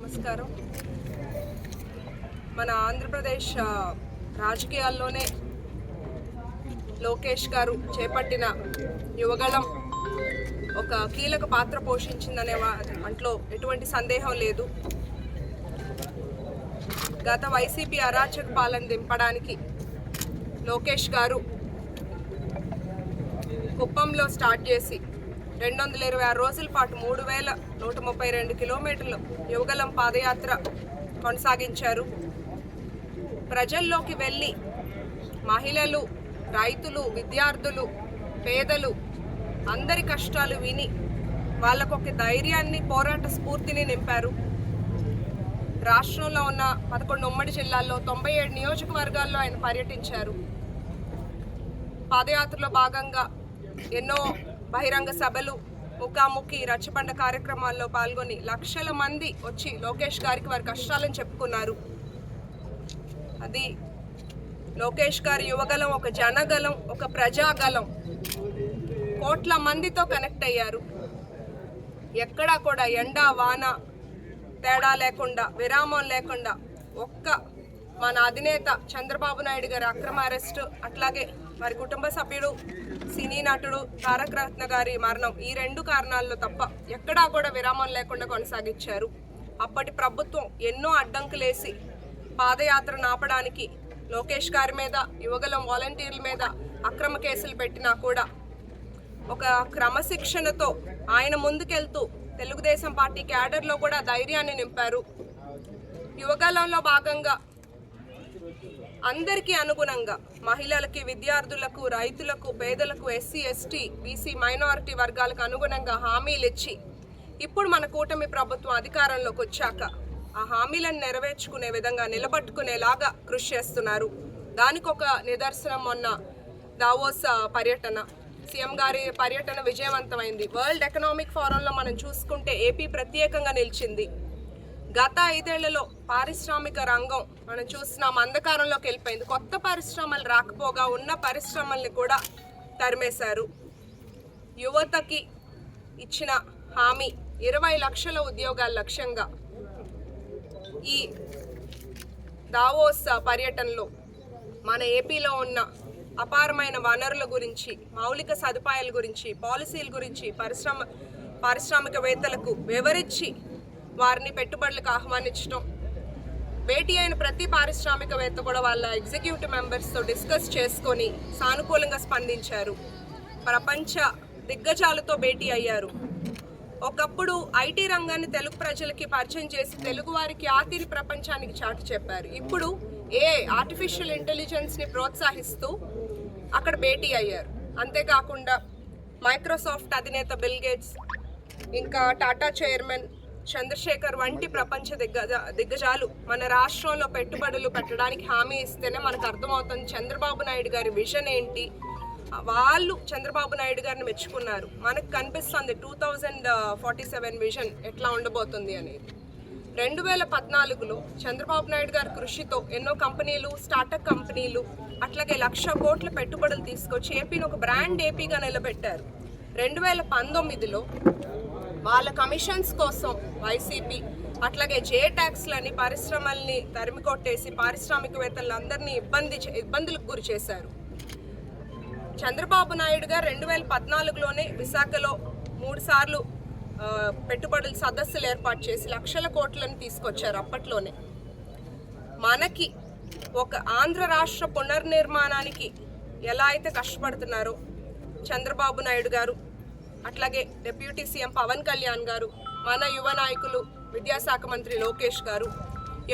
నమస్కారం. మన ఆంధ్రప్రదేశ్ రాజకీయాల్లోనే లోకేష్ గారు చేపట్టిన యువగళం ఒక కీలక పాత్ర పోషించిందనే అంట్లో ఎటువంటి సందేహం లేదు. గత వైసీపీ అరాచక పాలన దింపడానికి లోకేష్ గారు కుప్పంలో స్టార్ట్ చేసి 226 రోజుల పాటు 3132 కిలోమీటర్లు యువగళం పాదయాత్ర కొనసాగించారు. ప్రజల్లోకి వెళ్ళి మహిళలు, రైతులు, విద్యార్థులు, పేదలు అందరి కష్టాలు విని వాళ్ళకొక ధైర్యాన్ని, పోరాట స్ఫూర్తిని నింపారు. రాష్ట్రంలో ఉన్న 11 ఉమ్మడి జిల్లాల్లో 97 నియోజకవర్గాల్లో ఆయన పర్యటించారు. పాదయాత్రలో భాగంగా ఎన్నో బహిరంగ సభలు, ముఖాముఖి, రచ్చబండ కార్యక్రమాల్లో పాల్గొని లక్షల మంది వచ్చి లోకేష్ గారికి వారి కష్టాలను చెప్పుకున్నారు. అది లోకేష్ గారి యువగలం ఒక జనగలం, ఒక ప్రజాగలం. కోట్ల మందితో కనెక్ట్ అయ్యారు. ఎక్కడా కూడా ఎండ వాన తేడా లేకుండా, విరామం లేకుండా మన అధినేత చంద్రబాబు నాయుడు గారి అక్రమ అరెస్టు, అట్లాగే వారి కుటుంబ సభ్యుడు సినీ నటుడు తారక రత్న గారి మరణం, ఈ 2 కారణాల్లో తప్ప ఎక్కడా కూడా విరామం లేకుండా కొనసాగించారు. అప్పటి ప్రభుత్వం ఎన్నో అడ్డంకులేసి పాదయాత్ర ఆపడానికి లోకేష్ గారి మీద, యువగలం వాలంటీర్ల మీద అక్రమ కేసులు పెట్టినా కూడా ఒక క్రమశిక్షణతో ఆయన ముందుకెళ్తూ తెలుగుదేశం పార్టీ క్యాడర్లో కూడా ధైర్యాన్ని నింపారు. యువగలంలో భాగంగా అందరికీ అనుగుణంగా మహిళలకి, విద్యార్థులకు, రైతులకు, పేదలకు, ఎస్సీ, ఎస్టీ, బీసీ, మైనారిటీ వర్గాలకు అనుగుణంగా హామీలు ఇచ్చి ఇప్పుడు మన కూటమి ప్రభుత్వం అధికారంలోకి వచ్చాక ఆ హామీలను నెరవేర్చుకునే విధంగా, నిలబట్టుకునేలాగా కృషి చేస్తున్నారు. దానికి ఒక నిదర్శనం మొన్న దావోస్ పర్యటన. సీఎం గారి పర్యటన విజయవంతమైంది. వరల్డ్ ఎకనామిక్ ఫోరంలో మనం చూసుకుంటే ఏపీ ప్రత్యేకంగా నిలిచింది. గత 5 ఏళ్లలో పారిశ్రామిక రంగం మనం చూస్తున్నాం అంధకారంలోకి వెళ్ళిపోయింది. కొత్త పరిశ్రమలు రాకపోగా ఉన్న పరిశ్రమల్ని కూడా తరిమేశారు. యువతకి ఇచ్చిన హామీ 20 లక్షల ఉద్యోగాల లక్ష్యంగా ఈ దావోస్ పర్యటనలో మన ఏపీలో ఉన్న అపారమైన వనరుల గురించి, మౌలిక సదుపాయాల గురించి, పాలసీల గురించి పారిశ్రామికవేత్తలకు వివరించి వారిని పెట్టుబడులకు ఆహ్వానించడం, భేటీ అయిన ప్రతి పారిశ్రామికవేత్త కూడా వాళ్ళ ఎగ్జిక్యూటివ్ మెంబర్స్తో డిస్కస్ చేసుకొని సానుకూలంగా స్పందించారు. ప్రపంచ దిగ్గజాలతో భేటీ అయ్యారు. ఒకప్పుడు ఐటీ రంగాన్ని తెలుగు ప్రజలకి పరిచయం చేసి తెలుగు వారికి ఆతిరి ప్రపంచానికి చాటి చెప్పారు. ఇప్పుడు ఆర్టిఫిషియల్ ఇంటెలిజెన్స్ని ప్రోత్సహిస్తూ అక్కడ భేటీ అయ్యారు. అంతేకాకుండా మైక్రోసాఫ్ట్ అధినేత బిల్ గేట్స్, ఇంకా టాటా చైర్మన్ చంద్రశేఖర్ వంటి ప్రపంచ దిగ్గజాలు మన రాష్ట్రంలో పెట్టుబడులు పెట్టడానికి హామీ ఇస్తేనే మనకు అర్థమవుతుంది చంద్రబాబు నాయుడు గారి విజన్ ఏంటి. వాళ్ళు చంద్రబాబు నాయుడు గారిని మెచ్చుకున్నారు. మనకు కనిపిస్తుంది 2047 విజన్ ఎట్లా ఉండబోతుంది అనేది. 2014లో చంద్రబాబు నాయుడు గారి కృషితో ఎన్నో కంపెనీలు, స్టార్టప్ కంపెనీలు, అట్లాగే 1,00,000 కోట్ల పెట్టుబడులు తీసుకొచ్చి ఏపీని ఒక బ్రాండ్ ఏపీగా నిలబెట్టారు. 2019లో వాళ్ళ కమిషన్స్ కోసం వైసీపీ, అట్లాగే జే ట్యాక్స్లని, పరిశ్రమల్ని తరిమి కొట్టేసి పారిశ్రామికవేత్తలందరినీ ఇబ్బందులకు గురి చేశారు. చంద్రబాబు నాయుడు గారు 2014లోనే విశాఖలో 3 సార్లు పెట్టుబడుల సదస్సులు ఏర్పాటు చేసి లక్షల కోట్లను తీసుకొచ్చారు. అప్పట్లోనే మనకి ఒక ఆంధ్ర రాష్ట్ర పునర్నిర్మాణానికి ఎలా అయితే కష్టపడుతున్నారో చంద్రబాబు నాయుడు గారు, అట్లాగే డిప్యూటీ సీఎం పవన్ కళ్యాణ్ గారు, మన యువ నాయకులు విద్యాశాఖ మంత్రి లోకేష్ గారు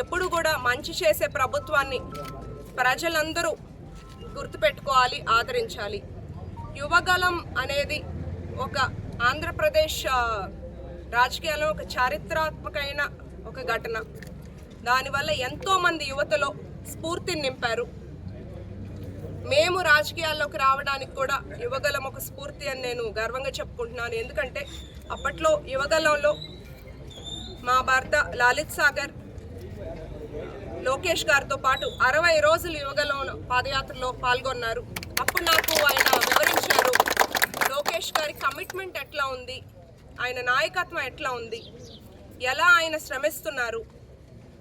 ఎప్పుడు కూడా మంచి చేసే ప్రభుత్వాన్ని ప్రజలందరూ గుర్తుపెట్టుకోవాలి, ఆదరించాలి. యువగలం అనేది ఒక ఆంధ్రప్రదేశ్ రాజకీయాల్లో ఒక చారిత్రాత్మకమైన ఒక ఘటన. దానివల్ల ఎంతోమంది యువతలో స్ఫూర్తిని నింపారు. మేము రాజకీయాల్లోకి రావడానికి కూడా యువగలం ఒక స్ఫూర్తి అని నేను గర్వంగా చెప్పుకుంటున్నాను. ఎందుకంటే అప్పట్లో యువగలంలో మా భర్త లలిత్ సాగర్ లోకేష్ గారితో పాటు 60 రోజులు యువగలం పాదయాత్రలో పాల్గొన్నారు. అప్పుడు నాకు ఆయన వివరించారు లోకేష్ గారి కమిట్మెంట్ ఎట్లా ఉంది, ఆయన నాయకత్వం ఎట్లా ఉంది. ఎలా ఆయన శ్రమిస్తున్నారు,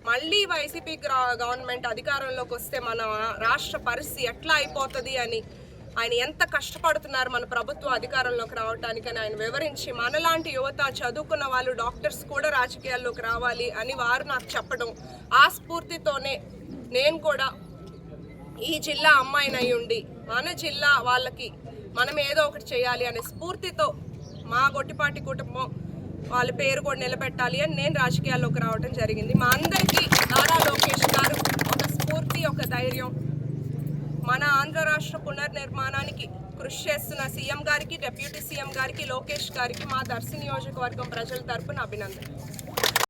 మళ్ళీ వైసీపీ గవర్నమెంట్ అధికారంలోకి వస్తే మన రాష్ట్ర పరిస్థితి ఎట్లా అయిపోతుంది అని ఆయన ఎంత కష్టపడుతున్నారు మన ప్రభుత్వ అధికారంలోకి రావడానికని ఆయన వివరించి, మనలాంటి యువత చదువుకున్న వాళ్ళు డాక్టర్స్ కూడా రాజకీయాల్లోకి రావాలి అని వారు నాకు చెప్పడం, ఆ స్ఫూర్తితోనే నేను కూడా ఈ జిల్లా అమ్మాయినై ఉండి మన జిల్లా వాళ్ళకి మనం ఏదో ఒకటి చేయాలి అనే స్ఫూర్తితో మా గొట్టిపాటి కుటుంబం వాళ్ళ పేరు కూడా నిలబెట్టాలి అని నేను రాజకీయాల్లోకి రావడం జరిగింది. మా అందరికీ నారా లోకేష్ గారు ఒక స్ఫూర్తి, ఒక ధైర్యం. మన ఆంధ్ర రాష్ట్ర పునర్నిర్మాణానికి కృషి చేస్తున్న సీఎం గారికి, డిప్యూటీ సీఎం గారికి, లోకేష్ గారికి మా దర్శి నియోజకవర్గం ప్రజల తరపున అభినందన.